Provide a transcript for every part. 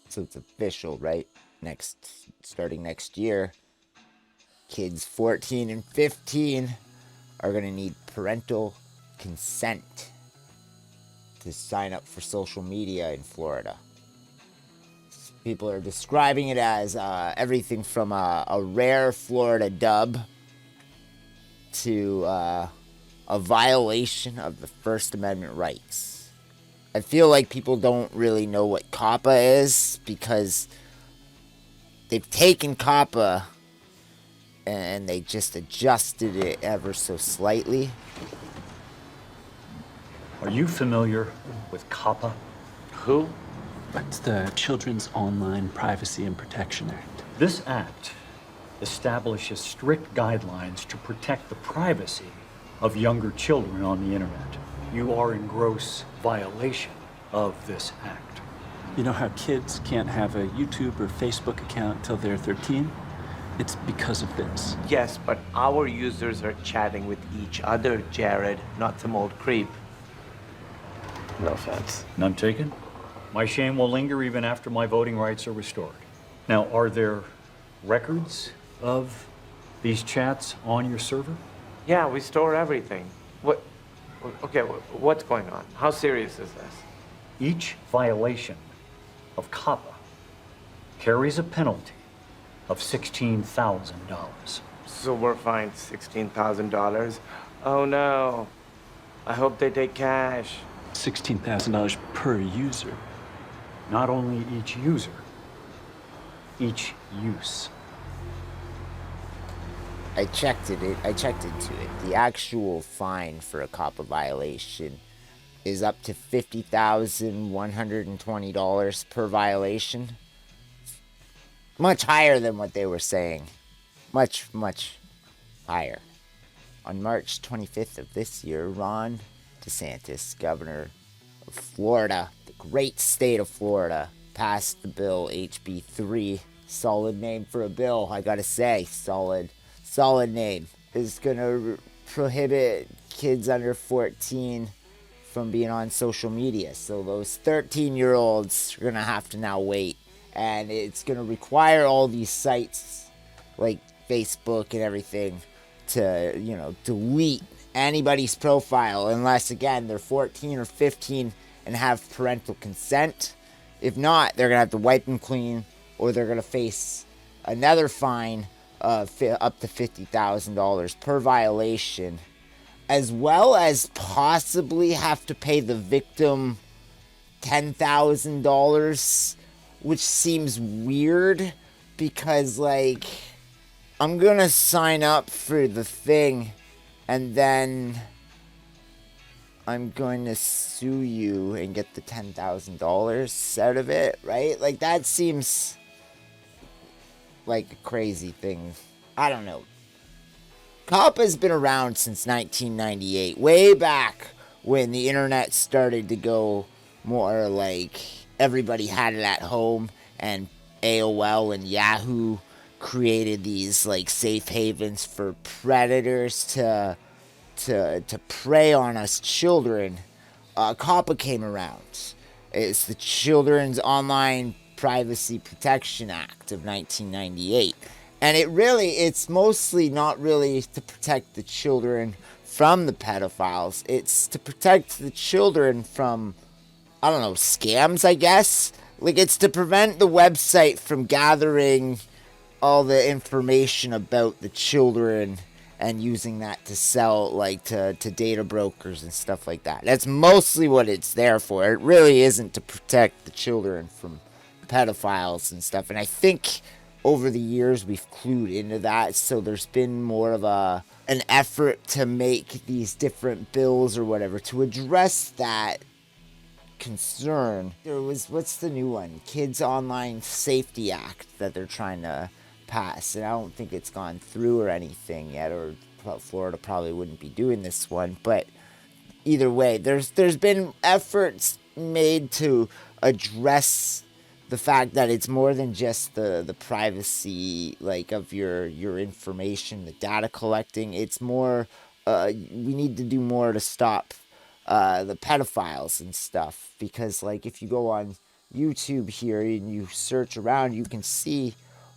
So it's official, right? Starting next year, kids 14 and 15 are going to need parental consent to sign up for social media in Florida. People are describing it as everything from a rare Florida dub to a violation of the First Amendment rights. I feel like people don't really know what Coppa is because they've taken Coppa and they just adjusted it ever so slightly. Are you familiar with Coppa? Who? It's the Children's Online Privacy and Protection Act. This act establishes strict guidelines to protect the privacy of younger children on the internet. You are in gross violation of this act. You know how kids can't have a YouTube or Facebook account till they're 13? It's because of this. Yes, but our users are chatting with each other, Jared, not some old creep. No offense. None taken? My shame will linger even after my voting rights are restored. Now, are there records of these chats on your server? Yeah, we store everything. Okay, what's going on? How serious is this? Each violation of Coppa carries a penalty of $16,000. So we're fined $16,000? Oh no. I hope they take cash. $16,000 per user. Not only each user, each use. I checked into it. The actual fine for a Coppa violation is up to $50,120 per violation. Much higher than what they were saying. Much, much higher. On March 25th of this year, Ron DeSantis, governor of Florida, the great state of Florida, passed the bill HB 3. Solid name for a bill, I gotta say. Solid name. Is gonna prohibit kids under 14 from being on social media. So those 13-year-olds are gonna have to now wait. And it's gonna require all these sites like Facebook and everything to, delete anybody's profile unless, again, they're 14 or 15 and have parental consent. If not, they're going to have to wipe them clean, or they're going to face another fine of up to $50,000 per violation, as well as possibly have to pay the victim $10,000, which seems weird because, I'm going to sign up for the thing and then I'm going to sue you and get the $10,000 out of it, right? That seems like a crazy thing. I don't know. Coppa's been around since 1998, way back when the internet started to go more like everybody had it at home, and AOL and Yahoo created these safe havens for predators to prey on us children. Coppa came around. It's the Children's Online Privacy Protection Act of 1998. And it's mostly not really to protect the children from the pedophiles. It's to protect the children from, I don't know, scams, I guess. It's to prevent the website from gathering all the information about the children and using that to sell to data brokers and stuff like that. That's mostly what it's there for. It really isn't to protect the children from pedophiles and stuff. And I think over the years we've clued into that, so there's been more of an effort to make these different bills or whatever to address that concern. There was, what's the new one? Kids Online Safety Act that they're trying to pass, and I don't think it's gone through or anything yet, or Florida probably wouldn't be doing this one, but either way, there's been efforts made to address the fact that it's more than just the privacy of your information, the data collecting. It's more we need to do more to stop the pedophiles and stuff, because if you go on YouTube here and you search around, you can see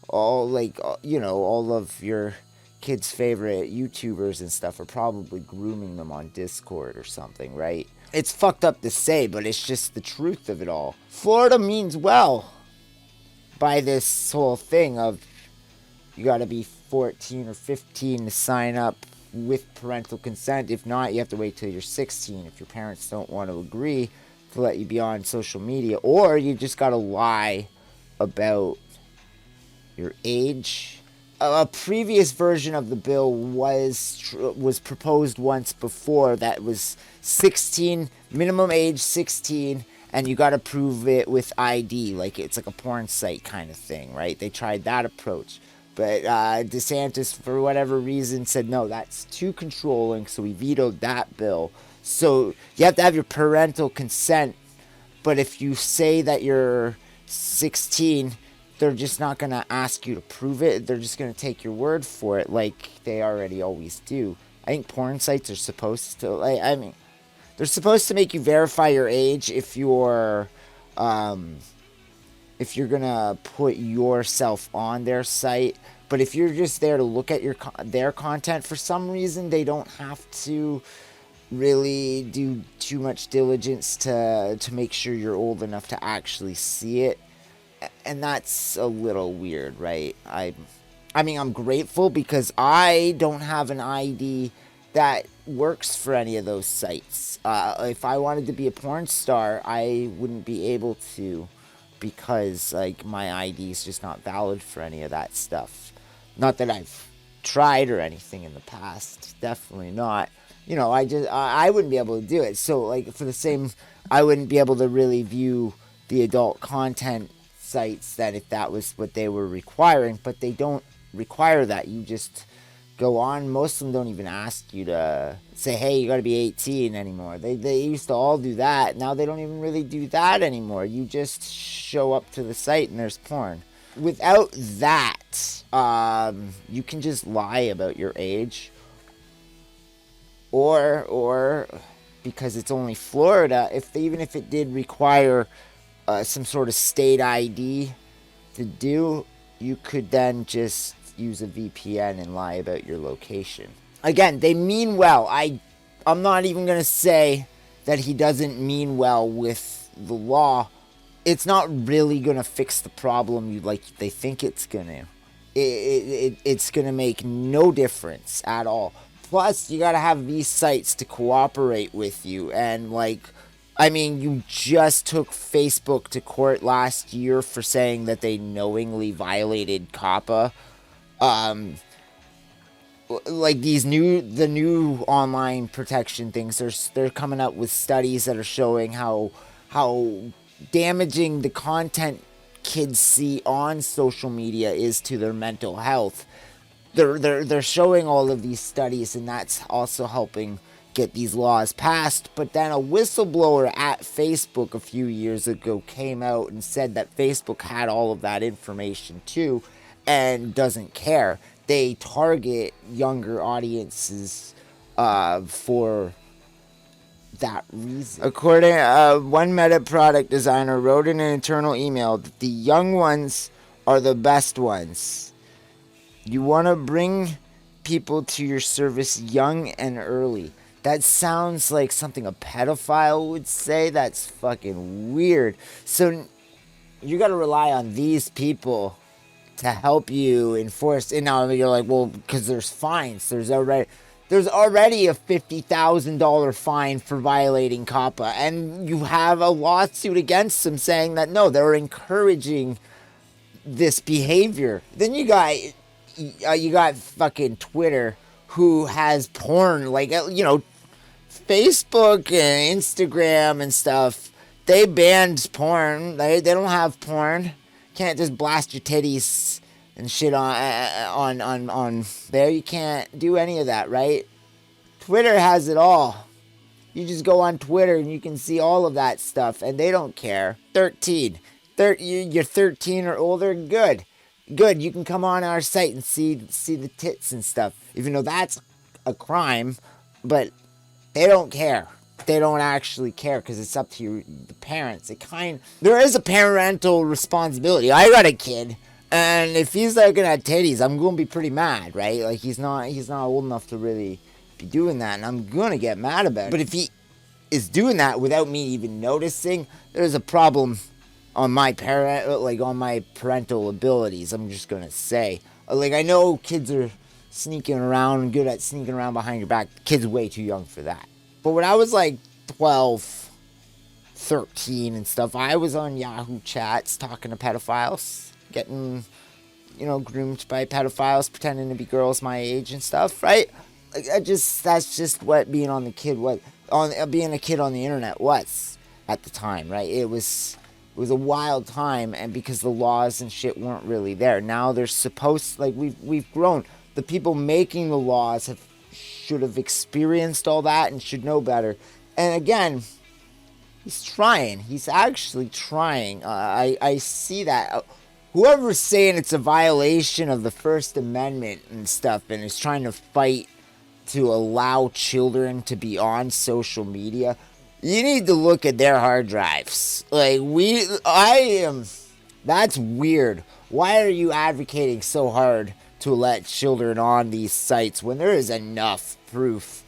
all, like, all of your kids' favorite YouTubers and stuff are probably grooming them on Discord or something, right? It's fucked up to say, but it's just the truth of it all. Florida means well by this whole thing of you gotta be 14 or 15 to sign up with parental consent. If not, you have to wait till you're 16 if your parents don't want to agree to let you be on social media. Or you just gotta lie about your age. A previous version of the bill was proposed once before that was 16, minimum age 16, and you got to prove it with ID, like it's like a porn site kind of thing, right? They tried that approach, but DeSantis, for whatever reason, said no, that's too controlling, so we vetoed that bill. So you have to have your parental consent, but if you say that you're 16, they're just not going to ask you to prove it. They're just going to take your word for it like they already always do. I think porn sites are supposed to, they're supposed to make you verify your age if you're going to put yourself on their site. But if you're just there to look at their content, for some reason, they don't have to really do too much diligence to make sure you're old enough to actually see it. And that's a little weird, right? I'm grateful because I don't have an ID that works for any of those sites. If I wanted to be a porn star, I wouldn't be able to because, like, my ID is just not valid for any of that stuff. Not that I've tried or anything in the past. Definitely not. I wouldn't be able to do it. So, like, for the same, I wouldn't be able to really view the adult content sites that if that was what they were requiring, but they don't require that. You just go on. Most of them don't even ask you to say, hey, you got to be 18 anymore. They used to all do that. Now they don't even really do that anymore. You just show up to the site and there's porn. Without that, you can just lie about your age, or because it's only Florida, even if it did require some sort of state ID to do, you could then just use a VPN and lie about your location. Again, they mean well. I'm not even going to say that he doesn't mean well with the law. It's not really going to fix the problem they think it's going to. It's going to make no difference at all. Plus, you got to have these sites to cooperate with you, and you just took Facebook to court last year for saying that they knowingly violated Coppa. The new online protection things, they're coming up with studies that are showing how damaging the content kids see on social media is to their mental health. They're showing all of these studies, and that's also helping get these laws passed. But then a whistleblower at Facebook a few years ago came out and said that Facebook had all of that information too and doesn't care. They target younger audiences for that reason. According one Meta product designer wrote in an internal email that the young ones are the best ones. You want to bring people to your service young and early. That sounds like something a pedophile would say. That's fucking weird. So you got to rely on these people to help you enforce. And now you're like, well, because there's fines. There's already a $50,000 fine for violating Coppa, and you have a lawsuit against them saying that no, they're encouraging this behavior. Then you got fucking Twitter, who has porn, Facebook and Instagram and stuff. They banned porn. They don't have porn. Can't just blast your titties and shit on there. You can't do any of that, right? Twitter has it all. You just go on Twitter and you can see all of that stuff, and they don't care. 13. You're 13 or older, good. You can come on our site and see the tits and stuff, even though that's a crime, but they don't care. they don't actually care because it's up to the parents. There is a parental responsibility. I got a kid, and if he's looking at titties, I'm gonna be pretty mad, right? Like he's not old enough to really be doing that, and I'm gonna get mad about it. But if he is doing that without me even noticing, there's a problem on my parental abilities. I'm just gonna say, like, I know kids are sneaking around, good at sneaking around behind your back. Kids way too young for that. But when I was like 12, 13 and stuff, I was on Yahoo chats talking to pedophiles, getting, groomed by pedophiles, pretending to be girls my age and stuff, right? Like, that's just what being a kid on the internet was at the time, right? It was a wild time, and because the laws and shit weren't really there. Now they're supposed, like, we've grown. The people making the laws should have experienced all that and should know better. And again, he's trying. He's actually trying. I see that. Whoever's saying it's a violation of the First Amendment and stuff and is trying to fight to allow children to be on social media, you need to look at their hard drives. That's weird. Why are you advocating so hard to let children on these sites when there is enough proof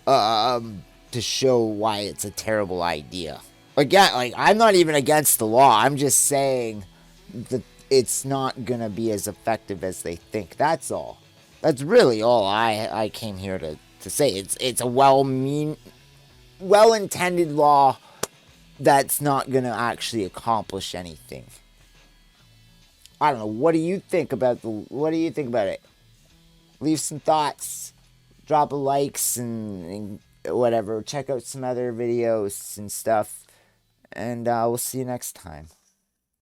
to show why it's a terrible idea? Again, like, I'm not even against the law. I'm just saying that it's not gonna be as effective as they think. That's all. That's really all I came here to say. It's a well-intended law that's not gonna actually accomplish anything. I don't know. What do you think about it? Leave some thoughts. Drop a likes and whatever. Check out some other videos and stuff. And we'll see you next time.